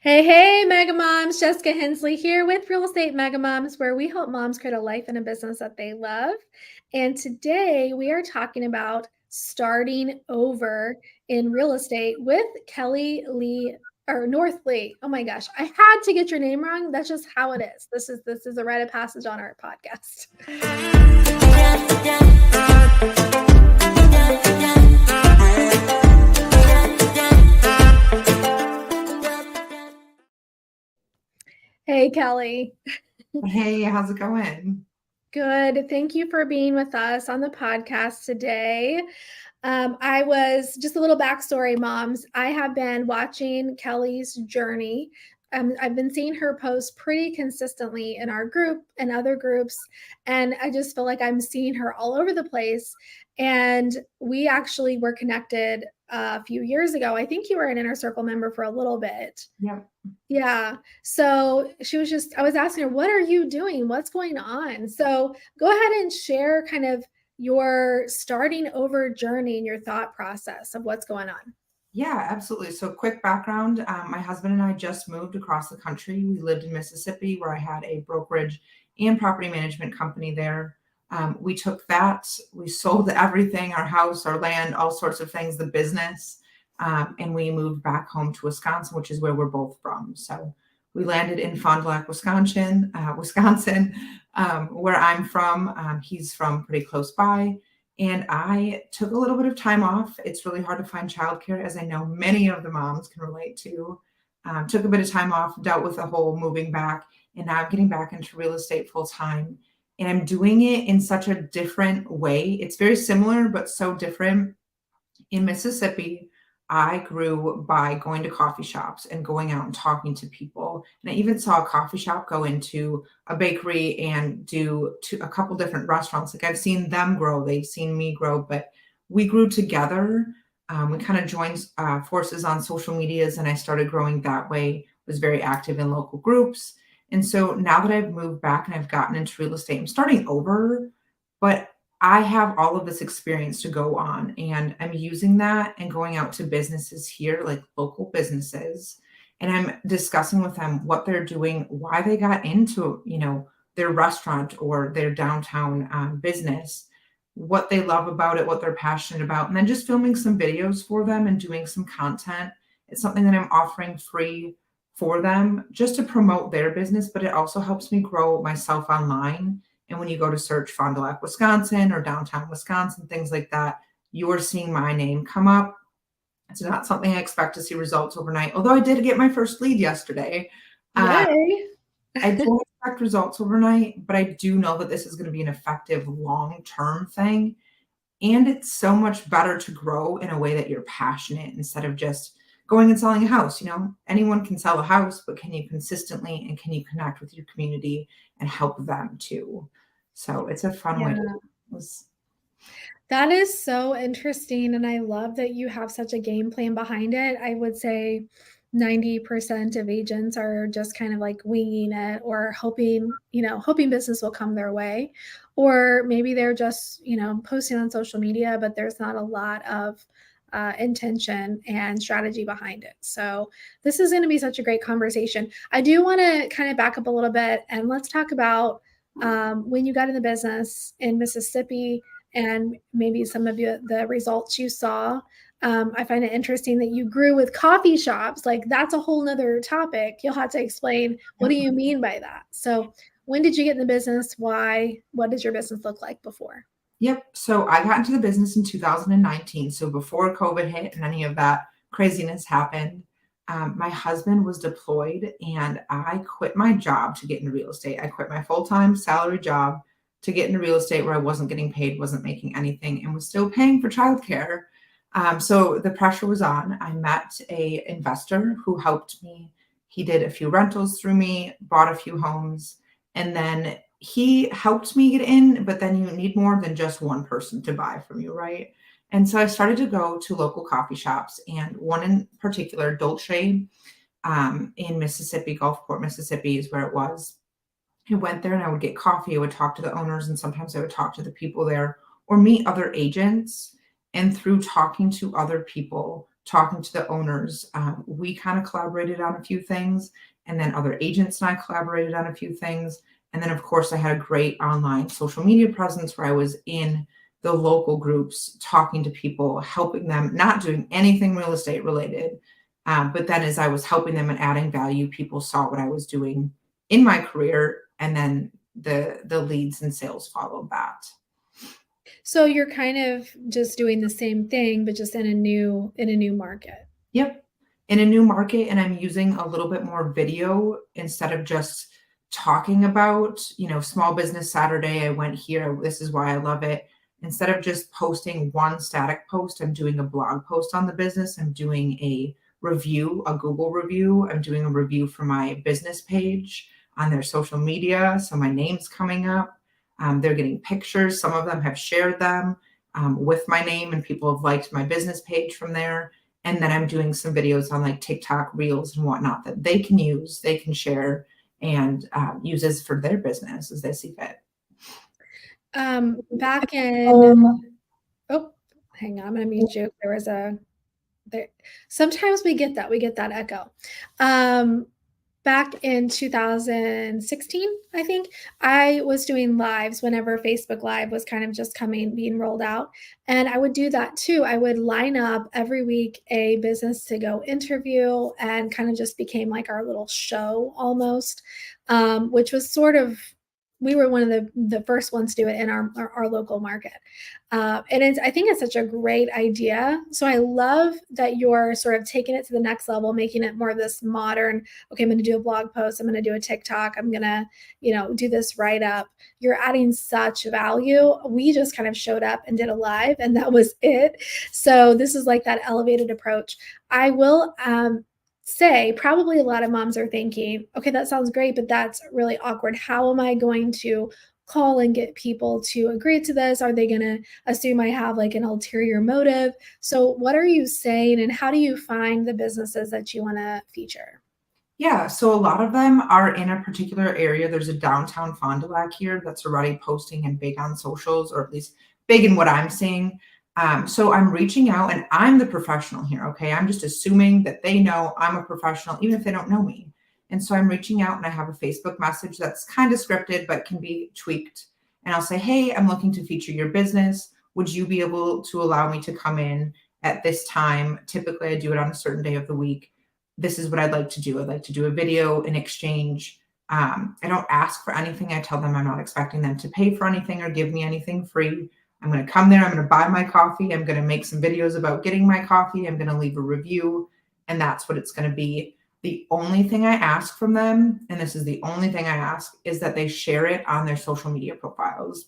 Hey, hey, Mega Moms. Jessica Hensley here with Real Estate Mega Moms, where we help moms create a life and a business that they love. And today we are talking about starting over in real estate with Kelly Lee or Northlee. Oh my gosh, I had to get your name wrong. That's just how it is. This is a rite of passage on our podcast. Hey, Kelly. Hey, how's it going? Good. Thank you for being with us on the podcast today. I was just a little backstory, moms. I have been watching Kelly's journey. I've been seeing her post pretty consistently in our group and other groups. And I just feel like I'm seeing her all over the place. And we actually were connected a few years ago. I think you were an Inner Circle member for a little bit. Yep. Yeah. So I was asking her, what are you doing? What's going on? So go ahead and share kind of your starting over journey and your thought process of what's going on. Yeah, absolutely. So, quick background, my husband and I just moved across the country. We lived in Mississippi, where I had a brokerage and property management company there. We took that, we sold everything, our house, our land, all sorts of things, the business, and we moved back home to Wisconsin, which is where we're both from. So, we landed in Fond du Lac, Wisconsin, where I'm from. He's from pretty close by. And I took a little bit of time off. It's really hard to find childcare, as I know many of the moms can relate to. Took a bit of time off, dealt with the whole moving back, and now I'm getting back into real estate full time. And I'm doing it in such a different way. It's very similar, but so different. In Mississippi, I grew by going to coffee shops and going out and talking to people. And I even saw a coffee shop go into a bakery and do to a couple different restaurants. Like I've seen them grow, they've seen me grow, but we grew together. We kind of joined forces on social medias, and I started growing that way. Was very active in local groups. And so now that I've moved back and I've gotten into real estate, I'm starting over, but I have all of this experience to go on, and I'm using that and going out to businesses here, like local businesses, and I'm discussing with them what they're doing, why they got into, their restaurant or their downtown business, what they love about it, what they're passionate about, and then just filming some videos for them and doing some content. It's something that I'm offering free for them just to promote their business, but it also helps me grow myself online. And when you go to search Fond du Lac, Wisconsin or downtown Wisconsin, things like that, you're seeing my name come up. It's not something I expect to see results overnight, although I did get my first lead yesterday. Yay. I don't expect results overnight, but I do know that this is going to be an effective long-term thing. And it's so much better to grow in a way that you're passionate instead of just going and selling a house. Anyone can sell a house, but can you consistently and can you connect with your community and help them too? So it's a fun way to do this. That is so interesting. And I love that you have such a game plan behind it. I would say 90% of agents are just kind of like winging it or hoping business will come their way. Or maybe they're just, posting on social media, but there's not a lot of intention and strategy behind it. So this is going to be such a great conversation. I do want to kind of back up a little bit and let's talk about when you got in the business in Mississippi and maybe some of the results you saw. I find it interesting that you grew with coffee shops. Like that's a whole nother topic. You'll have to explain, what do you mean by that? So when did you get in the business? Why? What does your business look like before? Yep. So I got into the business in 2019. So before COVID hit and any of that craziness happened, my husband was deployed and I quit my job to get into real estate. I quit my full-time salary job to get into real estate where I wasn't getting paid, wasn't making anything, and was still paying for childcare. So the pressure was on. I met a investor who helped me. He did a few rentals through me, bought a few homes, and then he helped me get in, but then you need more than just one person to buy from you, right? And so I started to go to local coffee shops, and one in particular, Dolce, in Mississippi, Gulfport, Mississippi is where it was. I went there and I would get coffee. I would talk to the owners, and sometimes I would talk to the people there or meet other agents. And through talking to other people, talking to the owners. We kind of collaborated on a few things, and then other agents and I collaborated on a few things. And then, of course, I had a great online social media presence where I was in the local groups, talking to people, helping them, not doing anything real estate related. But then as I was helping them and adding value, people saw what I was doing in my career, and then the leads and sales followed that. So you're kind of just doing the same thing, but just in a new market. Yep. In a new market, and I'm using a little bit more video instead of just talking about, Small Business Saturday, I went here, this is why I love it. Instead of just posting one static post, I'm doing a blog post on the business. I'm doing a review, a Google review. I'm doing a review for my business page on their social media. So my name's coming up. They're getting pictures. Some of them have shared them with my name, and people have liked my business page from there. And then I'm doing some videos on like TikTok reels and whatnot that they can use, they can share, and uses for their business as they see fit. Back in, oh, hang on, I'm gonna mute you. There. Sometimes we get that echo. Back in 2016, I think, I was doing lives whenever Facebook Live was kind of just being rolled out. And I would do that too. I would line up every week a business to go interview, and kind of just became like our little show almost, which was sort of, we were one of the first ones to do it in our local market. And I think it's such a great idea. So I love that you're sort of taking it to the next level, making it more of this modern, okay, I'm going to do a blog post, I'm going to do a TikTok, I'm going to, do this write up. You're adding such value. We just kind of showed up and did a live, and that was it. So this is like that elevated approach. I will say probably a lot of moms are thinking, okay, that sounds great, but that's really awkward. How am I going to call and get people to agree to this? Are they going to assume I have like an ulterior motive? So what are you saying, and how do you find the businesses that you want to feature? Yeah, so a lot of them are in a particular area. There's a downtown Fond du Lac here that's already posting and big on socials, or at least big in what I'm seeing. So I'm reaching out, and I'm the professional here. Okay. I'm just assuming that they know I'm a professional, even if they don't know me. And so I'm reaching out, and I have a Facebook message that's kind of scripted, but can be tweaked. And I'll say, hey, I'm looking to feature your business. Would you be able to allow me to come in at this time? Typically, I do it on a certain day of the week. This is what I'd like to do. I'd like to do a video in exchange. I don't ask for anything. I tell them I'm not expecting them to pay for anything or give me anything free. I'm going to come there. I'm going to buy my coffee. I'm going to make some videos about getting my coffee. I'm going to leave a review. And that's what it's going to be. The only thing I ask from them, and this is the only thing I ask, is that they share it on their social media profiles.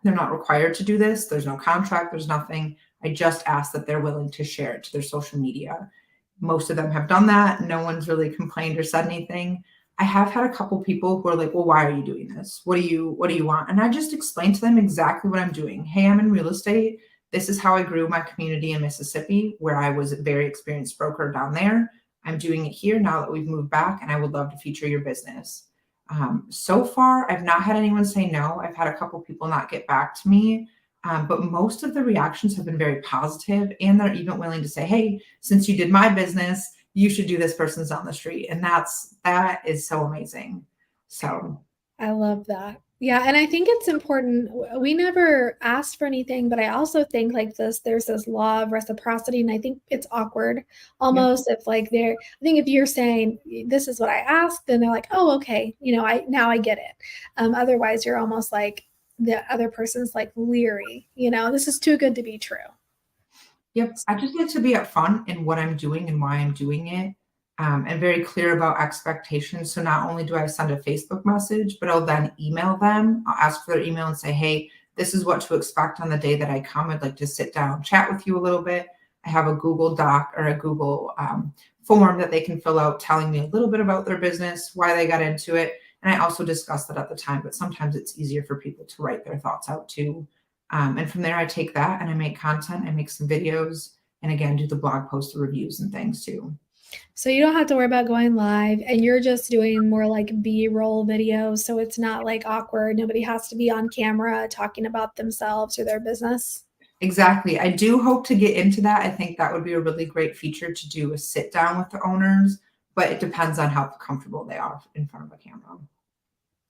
They're not required to do this. There's no contract. There's nothing. I just ask that they're willing to share it to their social media. Most of them have done that. No one's really complained or said anything. I have had a couple people who are like, well, why are you doing this? What do you want? And I just explained to them exactly what I'm doing. Hey, I'm in real estate. This is how I grew my community in Mississippi, where I was a very experienced broker down there. I'm doing it here now that we've moved back, and I would love to feature your business. So far, I've not had anyone say no. I've had a couple people not get back to me. But most of the reactions have been very positive, and they're even willing to say, hey, since you did my business, you should do this person's on the street. And that is so amazing. So I love that. Yeah, and I think it's important. We never asked for anything, but I also think like there's this law of reciprocity, and I think it's awkward yeah. almost if like I think if you're saying this is what I asked, then they're like, oh, okay, I get it. Otherwise, you're almost like the other person's like leery. This is too good to be true. Yep. I just like to be upfront in what I'm doing and why I'm doing it, and very clear about expectations. So not only do I send a Facebook message, but I'll then email them. I'll ask for their email and say, hey, this is what to expect on the day that I come. I'd like to sit down, chat with you a little bit. I have a Google Doc or a Google form that they can fill out telling me a little bit about their business, why they got into it. And I also discuss that at the time, but sometimes it's easier for people to write their thoughts out too. And from there, I take that and I make content, I make some videos, and again, do the blog post, the reviews and things too. So you don't have to worry about going live, and you're just doing more like B-roll videos. So it's not like awkward. Nobody has to be on camera talking about themselves or their business. Exactly. I do hope to get into that. I think that would be a really great feature to do a sit down with the owners, but it depends on how comfortable they are in front of a camera.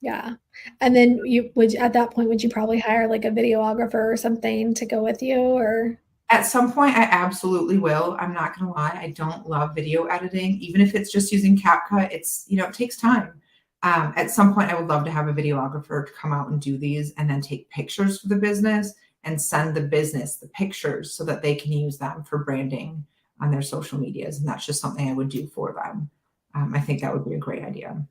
Yeah. And then you would at that point, would you probably hire like a videographer or something to go with you or? At some point, I absolutely will. I'm not gonna lie, I don't love video editing, even if it's just using CapCut, it takes time. At some point, I would love to have a videographer to come out and do these and then take pictures for the business and send the business the pictures so that they can use them for branding on their social medias, and that's just something I would do for them. I think that would be a great idea.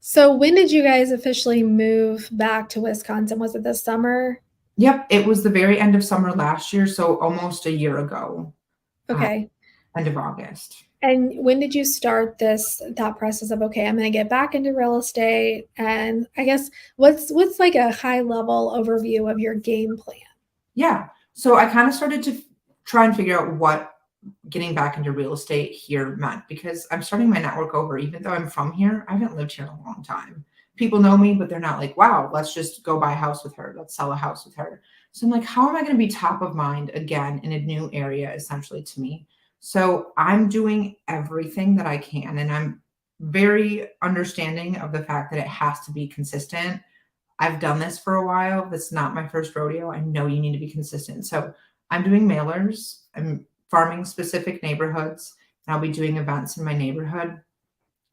So when did you guys officially move back to Wisconsin? Was it this summer? Yep, it was the very end of summer last year, so almost a year ago, uh, Okay. end of August. And when did you start this that process of okay, I'm going to get back into real estate? And I guess what's like a high level overview of your game plan? Yeah. So I kind of started to try and figure out what getting back into real estate here meant because I'm starting my network over. Even though I'm from here, I haven't lived here in a long time. People know me, but they're not like, wow, let's just go buy a house with her. Let's sell a house with her. So I'm like, how am I going to be top of mind again in a new area, essentially to me? So I'm doing everything that I can. And I'm very understanding of the fact that it has to be consistent. I've done this for a while. That's not my first rodeo. I know you need to be consistent. So I'm doing mailers. I'm farming specific neighborhoods. And I'll be doing events in my neighborhood.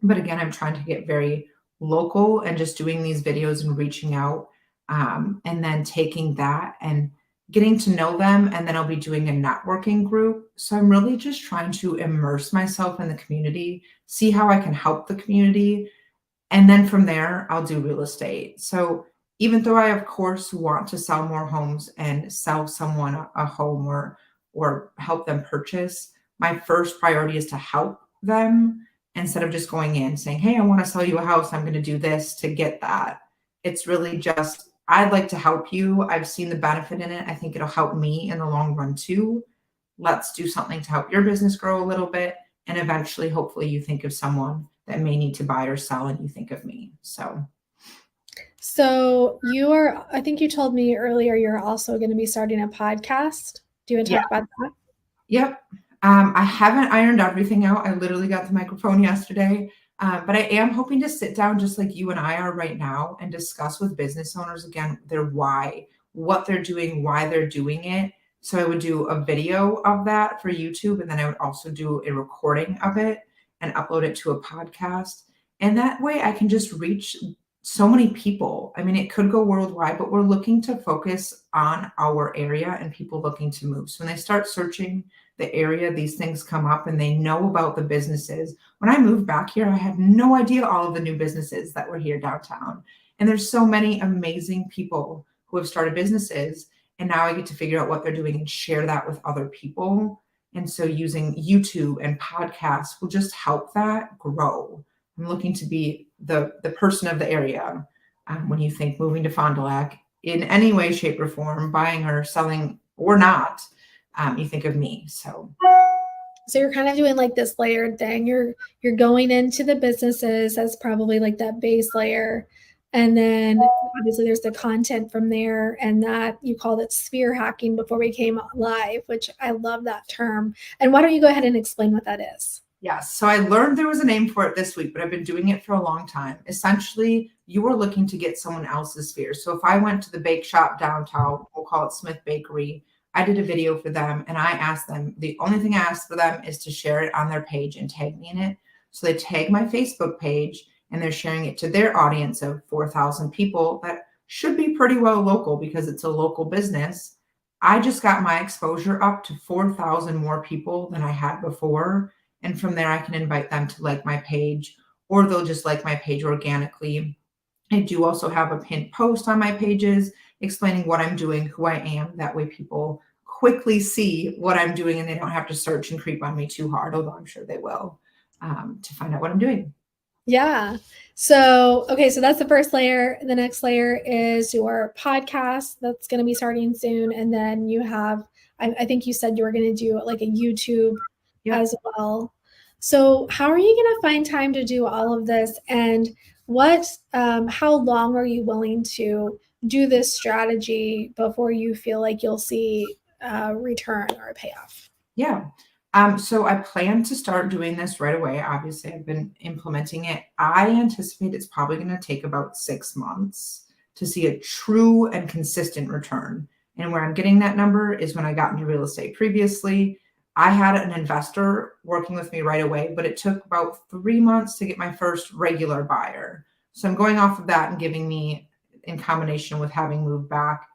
But again, I'm trying to get very local and just doing these videos and reaching out and then taking that and getting to know them. And then I'll be doing a networking group. So I'm really just trying to immerse myself in the community, see how I can help the community, and then from there, I'll do real estate. So even though I, of course, want to sell more homes and sell someone a home or help them purchase, my first priority is to help them instead of just going in saying, "Hey, I want to sell you a house. I'm going to do this to get that." It's really just, I'd like to help you. I've seen the benefit in it. I think it'll help me in the long run too. Let's do something to help your business grow a little bit. And eventually, hopefully, you think of someone that may need to buy or sell and you think of me. So, So I think you told me earlier you're also going to be starting a podcast. Do you want to yeah, talk about that? yep. I haven't ironed everything out. I literally got the microphone yesterday, but I am hoping to sit down just like you and I are right now and discuss with business owners again their why, what they're doing, why they're doing it. So I would do a video of that for YouTube, and then I would also do a recording of it and upload it to a podcast. And that way I can just reach so many people. I mean, it could go worldwide, but we're looking to focus on our area and people looking to move. So when they start searching the area, these things come up and they know about the businesses. When I moved back here, I had no idea all of the new businesses that were here downtown. And there's so many amazing people who have started businesses. And now I get to figure out what they're doing and share that with other people. And so using YouTube and podcasts will just help that grow. I'm looking to be the person of the area. When you think moving to Fond du Lac in any way, shape, or form, buying or selling or not, you think of me. So you're kind of doing like this layered thing. You're going into the businesses as probably like that base layer. And then obviously there's the content from there and that you called it sphere hacking before we came live, which I love that term. And why don't you go ahead and explain what that is? yes, so I learned there was a name for it this week, but I've been doing it for a long time. Essentially, you are looking to get someone else's sphere. So if I went to the bake shop downtown, we'll call it Smith Bakery, I did a video for them and I asked them, the only thing I asked for them is to share it on their page and tag me in it. So they tag my Facebook page and they're sharing it to their audience of 4,000 people that should be pretty well local because it's a local business. I just got my exposure up to 4,000 more people than I had before. And from there, I can invite them to like my page or they'll just like my page organically. I do also have a pinned post on my pages explaining what I'm doing, who I am. That way people quickly see what I'm doing and they don't have to search and creep on me too hard, although I'm sure they will, to find out what I'm doing. Yeah. So, okay, so that's the first layer. The next layer is your podcast that's going to be starting soon. And then you have, I think you said you were going to do like a YouTube Yep. as well. So, how are you going to find time to do all of this? And how long are you willing to do this strategy before you feel like you'll see return or a payoff? Yeah. So I plan to start doing this right away. Obviously, I've been implementing it. I anticipate it's probably going to take about 6 months to see a true and consistent return. And where I'm getting that number is when I got into real estate previously. I had an investor working with me right away, but it took about 3 months to get my first regular buyer. So I'm going off of that and giving me, in combination with having moved back,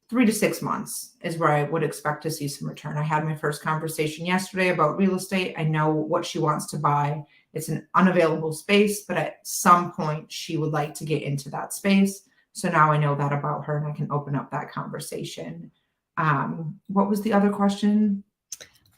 3 to 6 months is where I would expect to see some return. I had my first conversation yesterday about real estate. I know what she wants to buy. It's an unavailable space, but at some point she would like to get into that space. So now I know that about her and I can open up that conversation. What was the other question?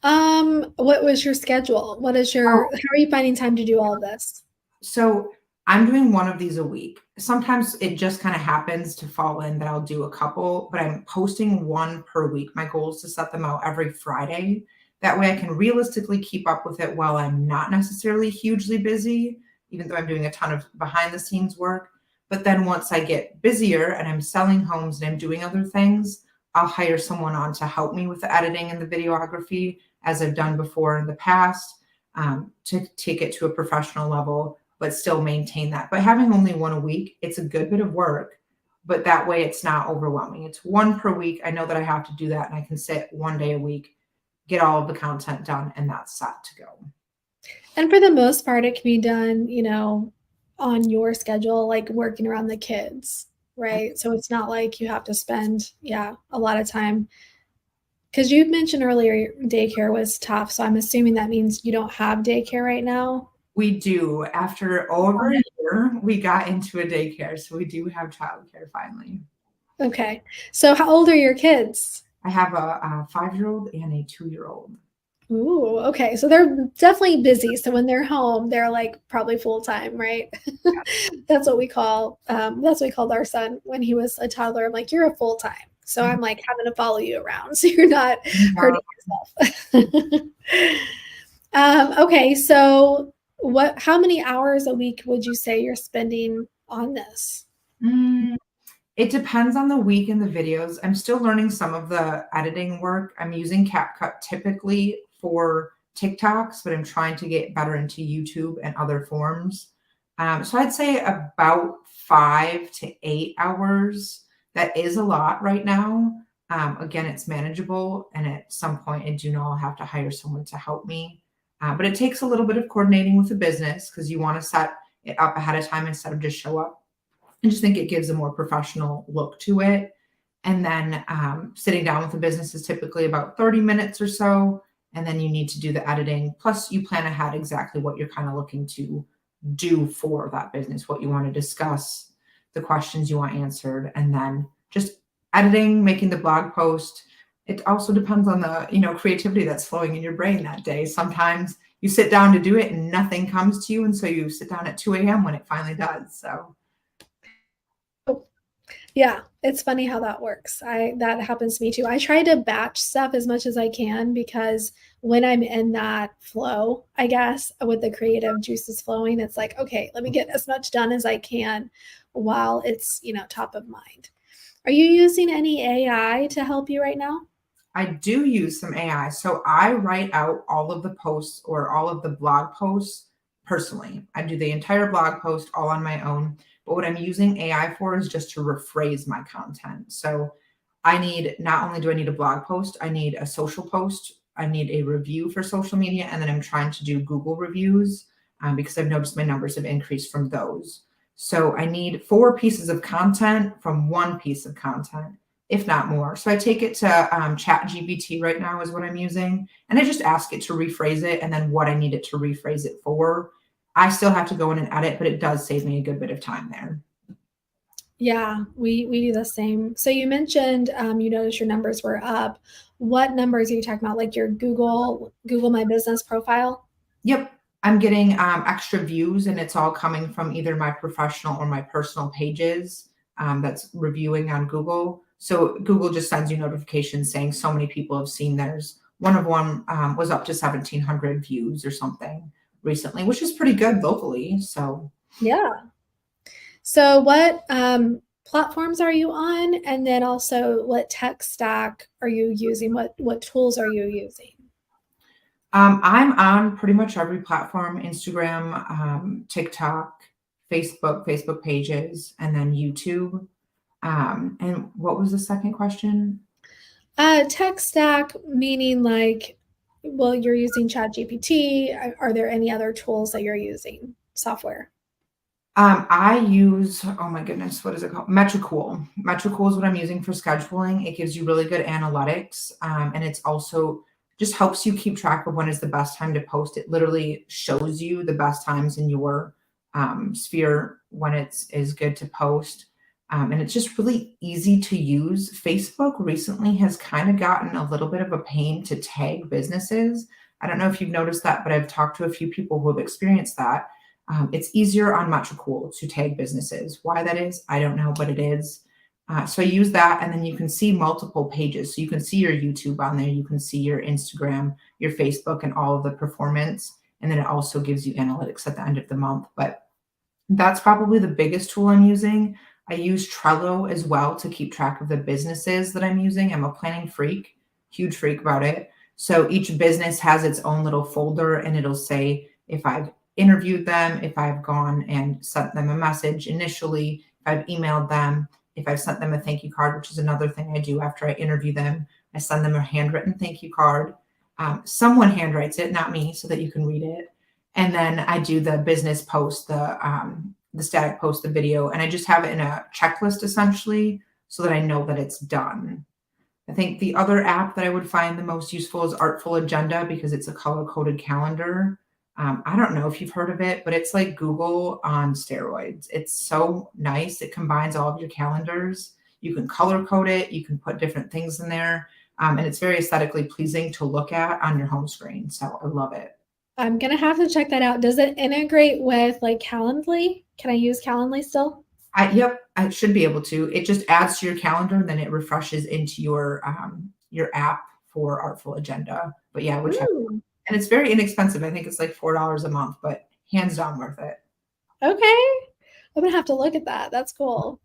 What was your schedule? What is your, how are you finding time to do all of this? So I'm doing one of these a week. Sometimes it just kind of happens to fall in that I'll do a couple, but I'm posting one per week. My goal is to set them out every Friday. That way I can realistically keep up with it while I'm not necessarily hugely busy, even though I'm doing a ton of behind the scenes work. But then once I get busier and I'm selling homes and I'm doing other things, I'll hire someone on to help me with the editing and the videography, as I've done before in the past, to take it to a professional level, but still maintain that. But having only one a week, it's a good bit of work, but that way it's not overwhelming. It's one per week. I know that I have to do that and I can sit one day a week, get all of the content done, and that's set to go. And for the most part, it can be done, on your schedule, like working around the kids, right? So it's not like you have to spend, a lot of time. Because you mentioned earlier daycare was tough. So I'm assuming that means you don't have daycare right now. We do. After over a year, we got into a daycare. So we do have childcare finally. Okay. So how old are your kids? I have a 5-year-old and a 2-year-old. Ooh, okay. So they're definitely busy. So when they're home, they're like probably full time, right? That's what we call that's what we called our son when he was a toddler. I'm like, you're a full time. So I'm like having to follow you around so you're not hurting yourself. Okay, so how many hours a week would you say you're spending on this? It depends on the week and the videos. I'm still learning some of the editing work. I'm using CapCut typically for TikToks, but I'm trying to get better into YouTube and other forms. So I'd say about 5 to 8 hours. That is a lot right now. Again, it's manageable, and at some point, I do know I'll have to hire someone to help me. But it takes a little bit of coordinating with the business because you want to set it up ahead of time instead of just show up. I just think it gives a more professional look to it. And then sitting down with the business is typically about 30 minutes or so. And then you need to do the editing. Plus, you plan ahead exactly what you're kind of looking to do for that business, what you want to discuss, the questions you want answered, and then just editing, making the blog post. It also depends on the, creativity that's flowing in your brain that day. Sometimes you sit down to do it and nothing comes to you. And so you sit down at 2 a.m. when it finally does. So yeah, it's funny how that works. That happens to me too. I try to batch stuff as much as I can because when I'm in that flow, I guess, with the creative juices flowing, it's like, okay, let me get as much done as I can while it's, top of mind. Are you using any AI to help you right now? I do use some AI. So I write out all of the posts or all of the blog posts personally. I do the entire blog post all on my own. But what I'm using AI for is just to rephrase my content. So not only do I need a blog post, I need a social post, I need a review for social media, and then I'm trying to do Google reviews because I've noticed my numbers have increased from those. So I need 4 pieces of content from 1 piece of content, if not more. So I take it to ChatGPT right now is what I'm using. And I just ask it to rephrase it and then what I need it to rephrase it for. I still have to go in and edit, but it does save me a good bit of time there. Yeah, we do the same. So you mentioned you noticed your numbers were up. What numbers are you talking about? Like your Google My Business profile? Yep. I'm getting extra views, and it's all coming from either my professional or my personal pages that's reviewing on Google. So Google just sends you notifications saying so many people have seen theirs. One of them was up to 1,700 views or something recently, which is pretty good locally. So Yeah. So what platforms are you on? And then also what tech stack are you using? What tools are you using? I'm on pretty much every platform: Instagram, TikTok, Facebook pages, and then YouTube. And what was the second question? Tech stack meaning like, well, you're using ChatGPT. Are there any other tools that you're using? Software. I use, oh my goodness, what is it called? Metricool. Metricool is what I'm using for scheduling. It gives you really good analytics. And it's also just helps you keep track of when is the best time to post. It literally shows you the best times in your sphere when it's is good to post. And it's just really easy to use. Facebook recently has kind of gotten a little bit of a pain to tag businesses. I don't know if you've noticed that, but I've talked to a few people who have experienced that. It's easier on Metricool to tag businesses. Why that is, I don't know, but it is. So I use that, and then you can see multiple pages. So you can see your YouTube on there, you can see your Instagram, your Facebook, and all of the performance. And then it also gives you analytics at the end of the month. But that's probably the biggest tool I'm using. I use Trello as well to keep track of the businesses that I'm using. I'm a planning freak, huge freak about it. So each business has its own little folder, and it'll say if I've interviewed them, if I've gone and sent them a message initially, if I've emailed them, if I've sent them a thank you card, which is another thing I do after I interview them. I send them a handwritten thank you card. Someone handwrites it, not me, so that you can read it. And then I do the business post, the static post, the video, and I just have it in a checklist essentially so that I know that it's done. I think the other app that I would find the most useful is Artful Agenda because it's a color coded calendar. I don't know if you've heard of it, but it's like Google on steroids. It's so nice. It combines all of your calendars. You can color code it, you can put different things in there, and it's very aesthetically pleasing to look at on your home screen. So I love it. I'm gonna have to check that out. Does it integrate with like Calendly? Can I use Calendly still? Yep, I should be able to. It just adds to your calendar, and then it refreshes into your app for Artful Agenda. But yeah, I would check. Ooh, And it's very inexpensive. I think it's like $4 a month, but hands down worth it. okay. I'm gonna have to look at that. That's cool.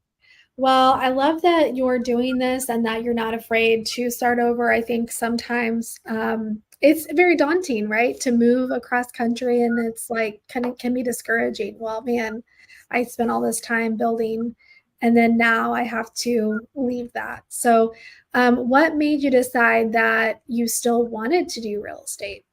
Well, I love that you're doing this and that you're not afraid to start over. I think sometimes it's very daunting, right? To move across country and it's like kind of can be discouraging. Well, man, I spent all this time building and then now I have to leave that. So, what made you decide that you still wanted to do real estate?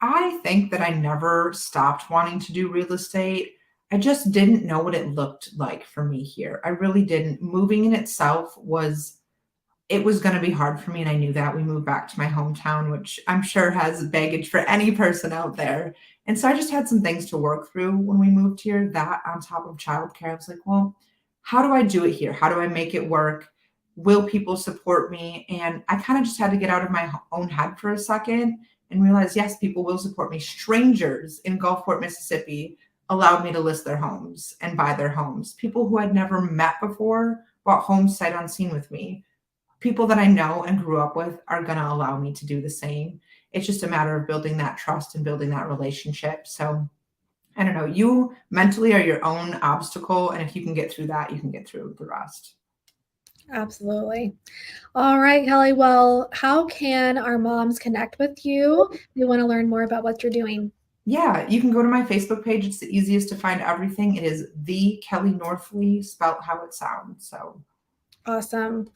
I think that I never stopped wanting to do real estate. I just didn't know what it looked like for me here. I really didn't. Moving in itself was it was going to be hard for me, and I knew that. We moved back to my hometown, which I'm sure has baggage for any person out there. And so I just had some things to work through when we moved here. That on top of childcare, I was like, well, how do I do it here? How do I make it work? Will people support me? And I kind of just had to get out of my own head for a second and realize, yes, people will support me. Strangers in Gulfport, Mississippi allowed me to list their homes and buy their homes. People who I'd never met before bought homes sight unseen with me. People that I know and grew up with are going to allow me to do the same. It's just a matter of building that trust and building that relationship. So I don't know, you mentally are your own obstacle. And if you can get through that, you can get through the rest. Absolutely. All right, Kelly. Well, how can our moms connect with you? We want to learn more about what you're doing. Yeah, you can go to my Facebook page. It's the easiest to find everything. It is the Kelly Northlee, spelled how it sounds. So Awesome.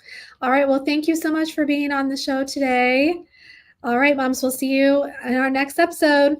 All right. Well, thank you so much for being on the show today. All right, moms, we'll see you in our next episode.